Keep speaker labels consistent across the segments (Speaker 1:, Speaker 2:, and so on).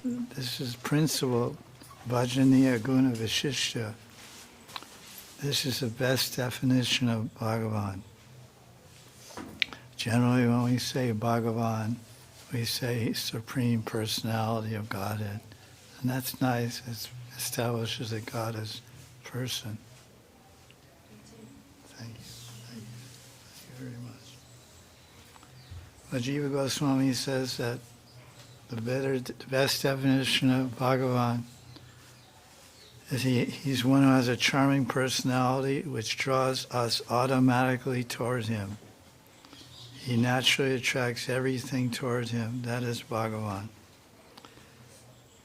Speaker 1: this is principle, Bhajaniya Guna Vishishta. This is the best definition of Bhagavan. Generally, when we say Bhagavan, we say Supreme Personality of Godhead. And that's nice. It establishes that God is person. Thank you. Thank you. Thank you very much. But Jiva Goswami says that the best definition of Bhagavan is he's one who has a charming personality which draws us automatically toward him. He naturally attracts everything toward him. That is Bhagavan.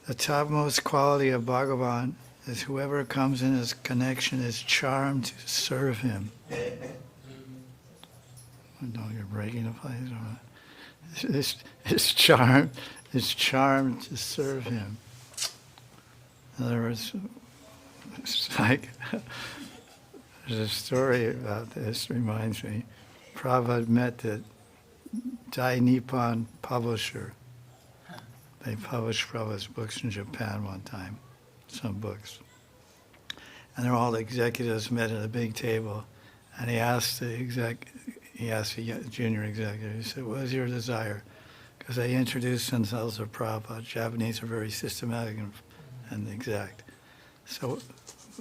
Speaker 1: The topmost quality of Bhagavan is whoever comes in his connection is charmed to serve him. No, you're breaking the place. It's charmed to serve him. In other words, it's like, there's a story about this, reminds me. Prabhupada met the Dai Nippon publisher. They published Prabhupada's books in Japan one time, some books. And they're all the executives met at a big table, and he asked the junior executive, he said, what is your desire? Because they introduced themselves to Prabhupada. Japanese are very systematic and exact. So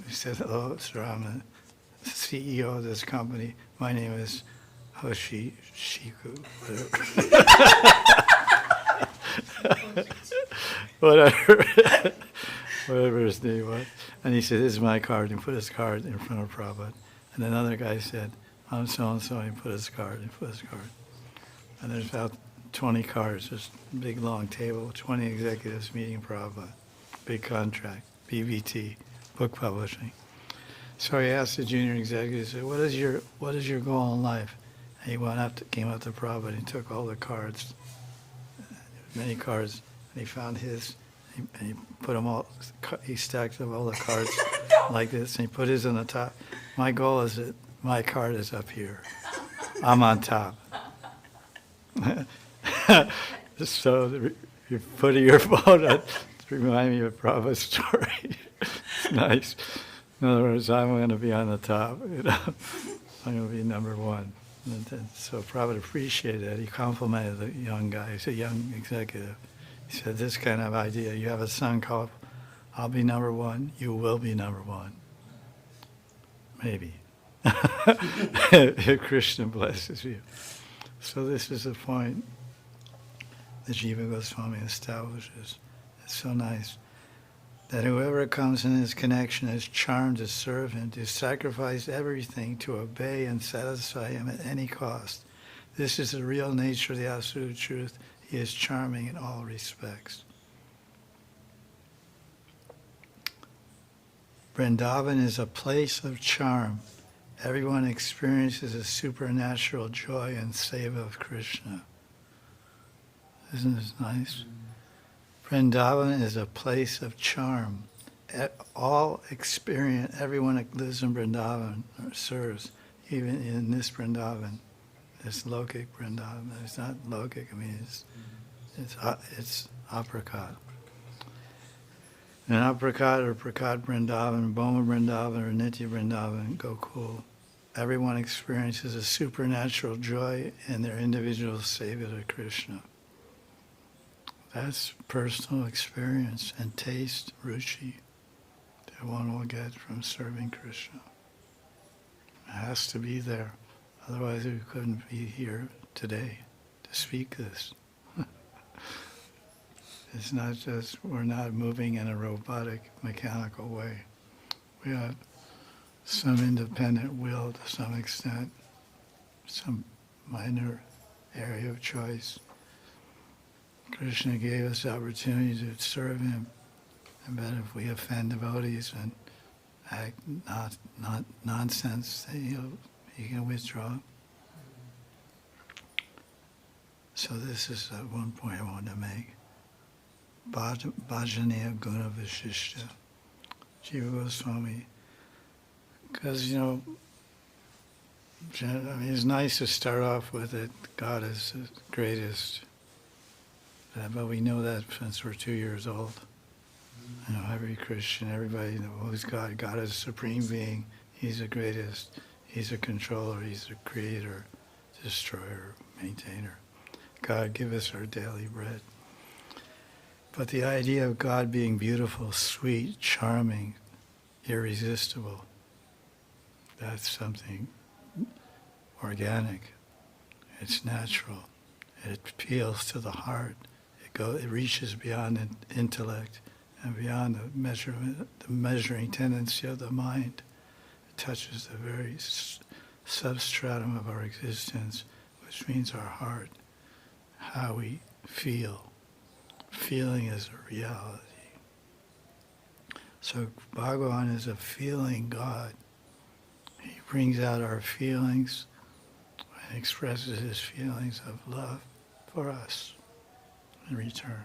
Speaker 1: he said, hello, sir, I'm the CEO of this company. My name is Hoshi Shiku. Whatever his name was. And he said, this is my card. And put his card in front of Prabhupada. And another guy said, I'm so-and-so. And he put his card. And there's about 20 cards, just big long table, 20 executives meeting Prabhupada. Big contract, BVT, book publishing. So he asked the junior executive, he said, what is your goal in life? And he came up to Prabhupada and he took all the cards, many cards, and he found his, and he put them all, he stacked up all the cards like this, and he put his on the top. My goal is that my card is up here. I'm on top. So you're putting your phone on to remind me of Prabhupada's story. It's nice. In other words, I'm going to be on the top. I'm going to be number one. So Prabhupada appreciated that. He complimented the young guy. He's a young executive. He said, this kind of idea, you have a son called, I'll be number one, you will be number one. Maybe. Krishna blesses you. So this is the point that Jiva Goswami establishes. It's so nice. That whoever comes in his connection is charmed to serve him, to sacrifice everything, to obey and satisfy him at any cost. This is the real nature of the absolute truth. He is charming in all respects. Vrindavan is a place of charm. Everyone experiences a supernatural joy and seva of Krishna. Isn't this nice? Vrindavan is a place of charm. All experience, everyone that lives in Vrindavan or serves, even in this Vrindavan, this Lokic Vrindavan. It's not Lokic, I mean, it's apricot. An apricot or Prakat Vrindavan, Boma Vrindavan, or Nitya Vrindavan, Gokul. Everyone experiences a supernatural joy in their individual seva to Krishna. That's personal experience and taste, ruchi, that one will get from serving Krishna. It has to be there. Otherwise we couldn't be here today to speak this. It's not just, we're not moving in a robotic, mechanical way. We have some independent will to some extent, some minor area of choice. Krishna gave us the opportunity to serve him. And but if we offend devotees and act not nonsense, then he can withdraw. So this is one point I wanted to make. Bhajaniya Guna Vishishta. Jiva Goswami. Because, it's nice to start off with it. God is the greatest. But we know that since we're 2 years old. You know, every Christian, everybody knows God. God is a supreme being. He's the greatest. He's a controller. He's the creator, destroyer, maintainer. God, give us our daily bread. But the idea of God being beautiful, sweet, charming, irresistible, that's something organic. It's natural. It appeals to the heart. It reaches beyond intellect and beyond the measuring tendency of the mind. It touches the very substratum of our existence, which means our heart, how we feel. Feeling is a reality. So Bhagavan is a feeling God. He brings out our feelings and expresses his feelings of love for us in return.